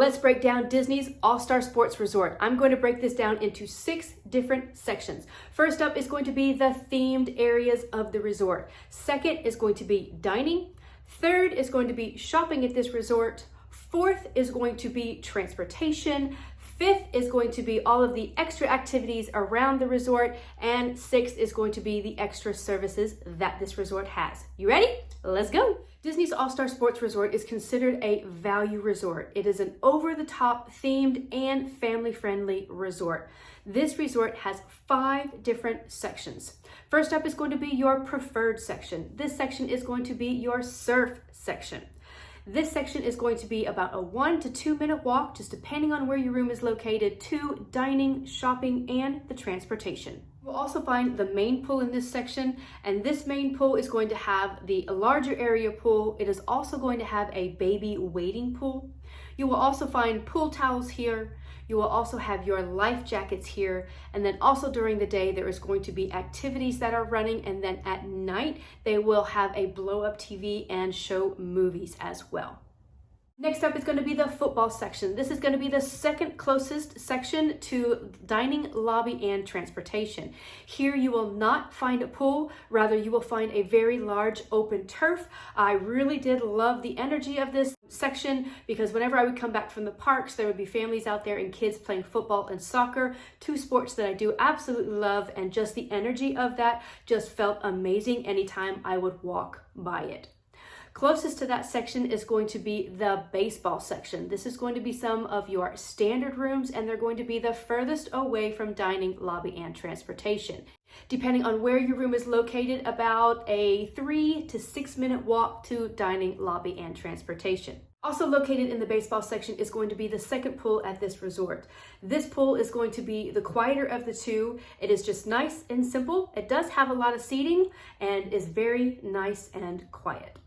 Let's break down Disney's All-Star Sports Resort. I'm going to break this down into 6 different sections. First up is going to be the themed areas of the resort. Second is going to be dining. Third is going to be shopping at this resort. Fourth is going to be transportation. Fifth is going to be all of the extra activities around the resort. And sixth is going to be the extra services that this resort has. You ready? Let's go. Disney's All-Star Sports Resort is considered a value resort. It is an over-the-top themed and family-friendly resort. This resort has 5 different sections. First up is going to be your preferred section. This section is going to be your surf section. This section is going to be about a 1 to 2 minute walk, just depending on where your room is located, to dining, shopping, and the transportation. You'll also find the main pool in this section, and this main pool is going to have the larger area pool. It is also going to have a baby wading pool. You will also find pool towels here. You will also have your life jackets here. And then also during the day, there is going to be activities that are running. And then at night, they will have a blow up TV and show movies as well. Next up is going to be the football section. This is going to be the second closest section to dining, lobby, and transportation. Here you will not find a pool, rather you will find a very large open turf. I really did love the energy of this section because whenever I would come back from the parks, there would be families out there and kids playing football and soccer, 2 sports that I do absolutely love, and just the energy of that just felt amazing anytime I would walk by it. Closest to that section is going to be the baseball section. This is going to be some of your standard rooms, and they're going to be the furthest away from dining, lobby, and transportation. Depending on where your room is located, about a 3 to 6 minute walk to dining, lobby, and transportation. Also located in the baseball section is going to be the second pool at this resort. This pool is going to be the quieter of the 2. It is just nice and simple. It does have a lot of seating and is very nice and quiet.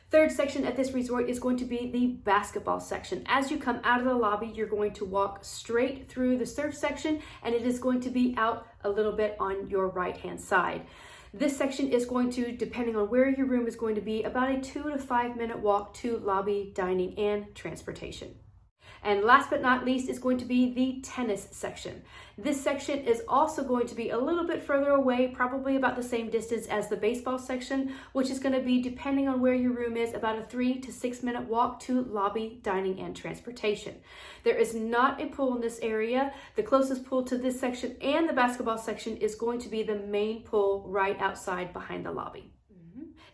Third section at this resort is going to be the basketball section. As you come out of the lobby, you're going to walk straight through the surf section, and it is going to be out a little bit on your right-hand side. This section is going to, depending on where your room is going to be, about a 2 to 5 minute walk to lobby, dining, and transportation. And last but not least is going to be the tennis section. This section is also going to be a little bit further away, probably about the same distance as the baseball section, which is going to be, depending on where your room is, about a 3 to 6 minute walk to lobby, dining, and transportation. There is not a pool in this area. The closest pool to this section and the basketball section is going to be the main pool right outside behind the lobby.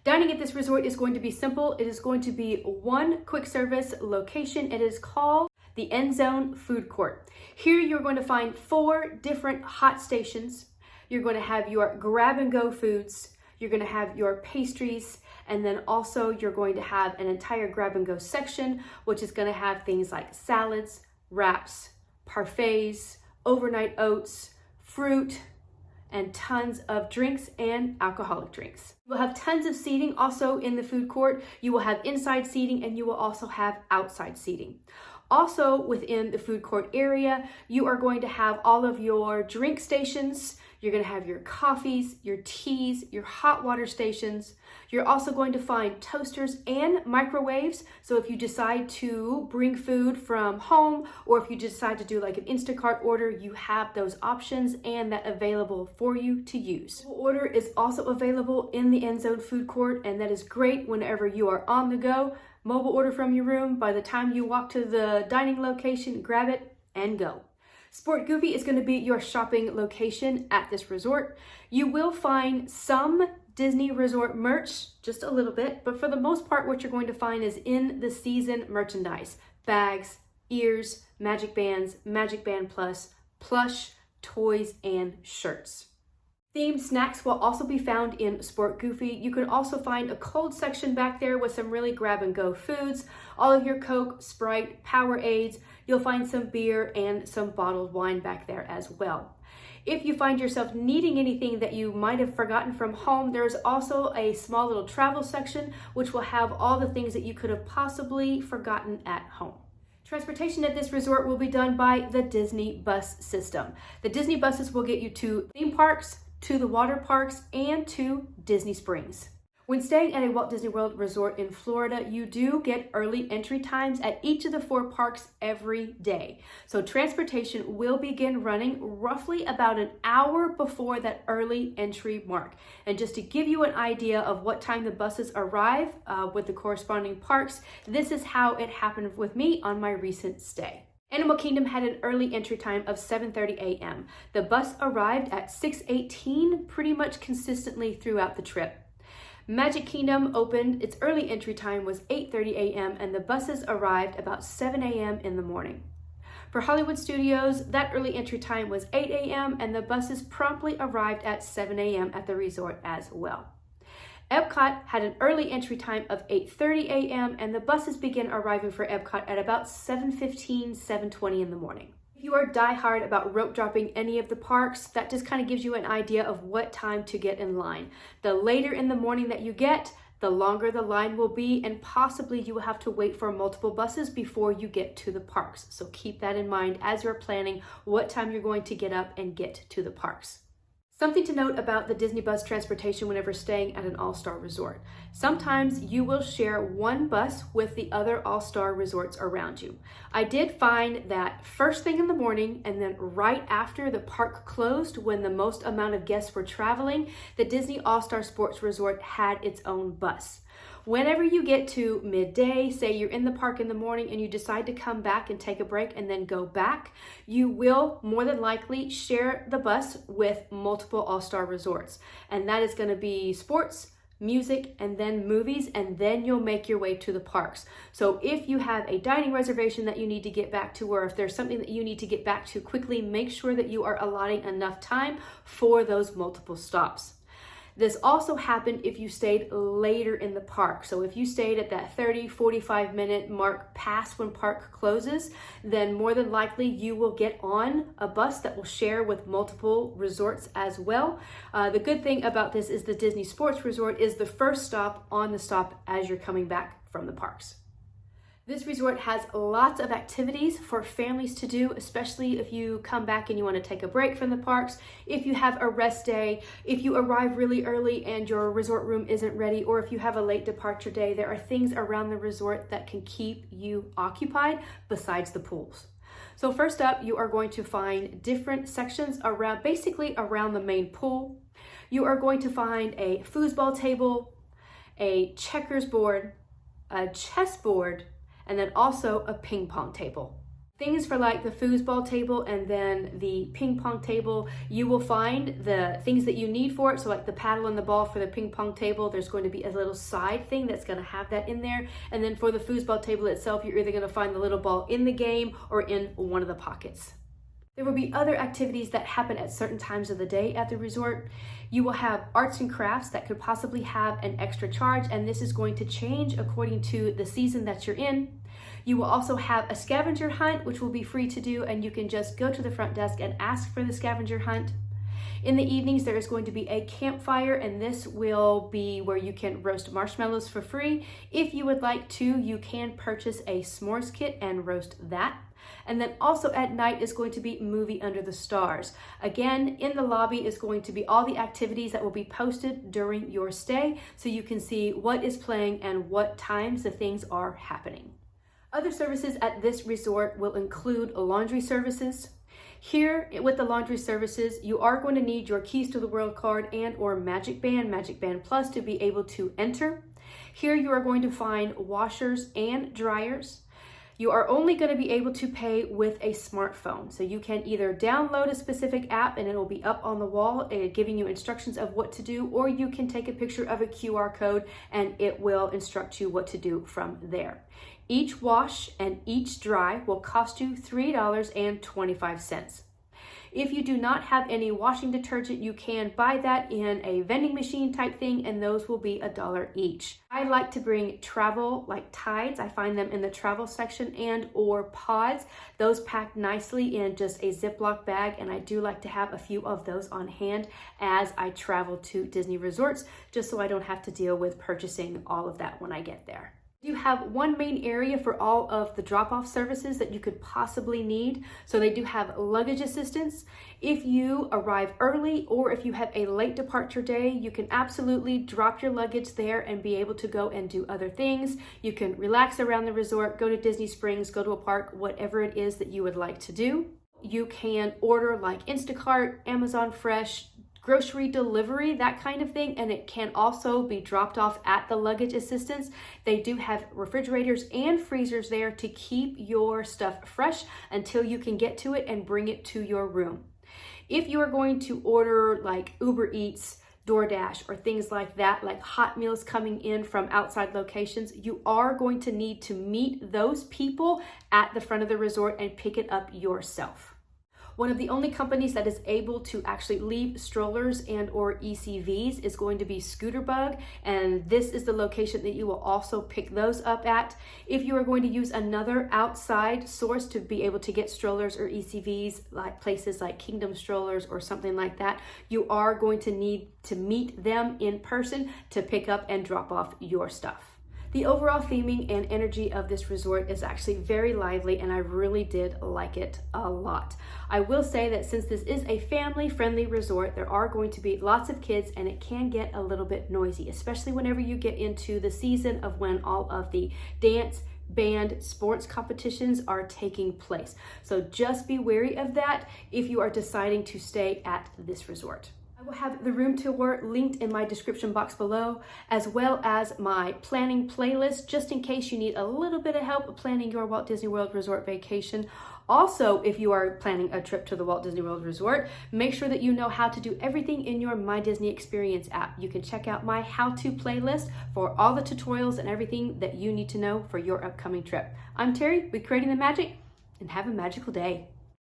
Dining at this resort is going to be simple. It is going to be one quick service location. It is called the End Zone Food Court. Here you're going to find 4 different hot stations. You're going to have your grab and go foods. You're going to have your pastries. And then also you're going to have an entire grab and go section, which is going to have things like salads, wraps, parfaits, overnight oats, fruit, and tons of drinks and alcoholic drinks. You will have tons of seating also in the food court. You will have inside seating, and you will also have outside seating. Also within the food court area, you are going to have all of your drink stations. You're going to have your coffees, your teas, your hot water stations. You're also going to find toasters and microwaves. So if you decide to bring food from home, or if you decide to do like an Instacart order, you have those options and that available for you to use. Mobile order is also available in the End Zone Food Court, and that is great whenever you are on the go. Mobile order from your room. By the time you walk to the dining location, grab it and go. Sport Goofy is going to be your shopping location at this resort. You will find some Disney Resort merch, just a little bit, but for the most part, what you're going to find is in the season merchandise: bags, ears, magic bands, Magic Band Plus, plush, toys, and shirts. Themed snacks will also be found in Sport Goofy. You can also find a cold section back there with some really grab and go foods, all of your Coke, Sprite, Powerades. You'll find some beer and some bottled wine back there as well. If you find yourself needing anything that you might have forgotten from home, there's also a small little travel section which will have all the things that you could have possibly forgotten at home. Transportation at this resort will be done by the Disney bus system. The Disney buses will get you to theme parks, to the water parks, and to Disney Springs. When staying at a Walt Disney World resort in Florida, you do get early entry times at each of the 4 parks every day. So transportation will begin running roughly about an hour before that early entry mark. And just to give you an idea of what time the buses arrive with the corresponding parks, this is how it happened with me on my recent stay. Animal Kingdom had an early entry time of 7:30 a.m. The bus arrived at 6:18 pretty much consistently throughout the trip. Magic Kingdom opened, its early entry time was 8:30 a.m. and the buses arrived about 7 a.m. in the morning. For Hollywood Studios, that early entry time was 8 a.m. and the buses promptly arrived at 7 a.m. at the resort as well. Epcot had an early entry time of 8:30 a.m. and the buses began arriving for Epcot at about 7:15, 7:20 in the morning. If you are diehard about rope dropping any of the parks, that just kind of gives you an idea of what time to get in line. The later in the morning that you get, the longer the line will be, and possibly you will have to wait for multiple buses before you get to the parks. So keep that in mind as you're planning what time you're going to get up and get to the parks. Something to note about the Disney bus transportation whenever staying at an all-star resort. Sometimes you will share one bus with the other all-star resorts around you. I did find that first thing in the morning and then right after the park closed when the most amount of guests were traveling, the Disney All-Star Sports Resort had its own bus. Whenever you get to midday, say you're in the park in the morning and you decide to come back and take a break and then go back, you will more than likely share the bus with multiple all-star resorts. And that is going to be sports, music, and then movies, and then you'll make your way to the parks. So if you have a dining reservation that you need to get back to, or if there's something that you need to get back to quickly, make sure that you are allotting enough time for those multiple stops. This also happened if you stayed later in the park. So if you stayed at that 30-45 minute mark past when park closes, then more than likely you will get on a bus that will share with multiple resorts as well. The good thing about this is the Disney Sports Resort is the first stop on the stop as you're coming back from the parks. This resort has lots of activities for families to do, especially if you come back and you want to take a break from the parks, if you have a rest day, if you arrive really early and your resort room isn't ready, or if you have a late departure day. There are things around the resort that can keep you occupied besides the pools. So first up, you are going to find different sections basically around the main pool. You are going to find a foosball table, a checkers board, a chess board, and then also a ping pong table. Things for like the foosball table and then the ping pong table, you will find the things that you need for it. So like the paddle and the ball for the ping pong table, there's going to be a little side thing that's going to have that in there. And then for the foosball table itself, you're either going to find the little ball in the game or in one of the pockets. There will be other activities that happen at certain times of the day at the resort. You will have arts and crafts that could possibly have an extra charge, and this is going to change according to the season that you're in. You will also have a scavenger hunt, which will be free to do, and you can just go to the front desk and ask for the scavenger hunt. In the evenings, there is going to be a campfire, and this will be where you can roast marshmallows for free. If you would like to, you can purchase a s'mores kit and roast that. And then also at night is going to be Movie Under the Stars. Again, in the lobby is going to be all the activities that will be posted during your stay, so you can see what is playing and what times the things are happening. Other services at this resort will include laundry services. Here with the laundry services, you are going to need your Keys to the World card and or Magic Band Plus to be able to enter. Here you are going to find washers and dryers. You are only going to be able to pay with a smartphone. So you can either download a specific app and it will be up on the wall giving you instructions of what to do, or you can take a picture of a QR code and it will instruct you what to do from there. Each wash and each dry will cost you $3.25. If you do not have any washing detergent, you can buy that in a vending machine type thing, and those will be $1 each. I like to bring travel like Tides. I find them in the travel section and or pods. Those packed nicely in just a Ziploc bag, and I do like to have a few of those on hand as I travel to Disney resorts, just so I don't have to deal with purchasing all of that when I get there. You have one main area for all of the drop-off services that you could possibly need. So they do have luggage assistance. If you arrive early or if you have a late departure day, you can absolutely drop your luggage there and be able to go and do other things. You can relax around the resort, go to Disney Springs, go to a park, whatever it is that you would like to do. You can order like Instacart, Amazon Fresh, grocery delivery, that kind of thing, and it can also be dropped off at the luggage assistance. They do have refrigerators and freezers there to keep your stuff fresh until you can get to it and bring it to your room. If you are going to order like Uber Eats, DoorDash, or things like that, like hot meals coming in from outside locations, you are going to need to meet those people at the front of the resort and pick it up yourself. One of the only companies that is able to actually leave strollers and or ECVs is going to be Scooterbug, and this is the location that you will also pick those up at. If you are going to use another outside source to be able to get strollers or ECVs, like places like Kingdom Strollers or something like that, you are going to need to meet them in person to pick up and drop off your stuff. The overall theming and energy of this resort is actually very lively, and I really did like it a lot. I will say that since this is a family-friendly resort, there are going to be lots of kids and it can get a little bit noisy, especially whenever you get into the season of when all of the dance, band, sports competitions are taking place. So just be wary of that if you are deciding to stay at this resort. I will have the room tour linked in my description box below, as well as my planning playlist, just in case you need a little bit of help planning your Walt Disney World Resort vacation. Also, if you are planning a trip to the Walt Disney World Resort, make sure that you know how to do everything in your My Disney Experience app. You can check out my how-to playlist for all the tutorials and everything that you need to know for your upcoming trip. I'm Terry with Creating the Magic, and have a magical day.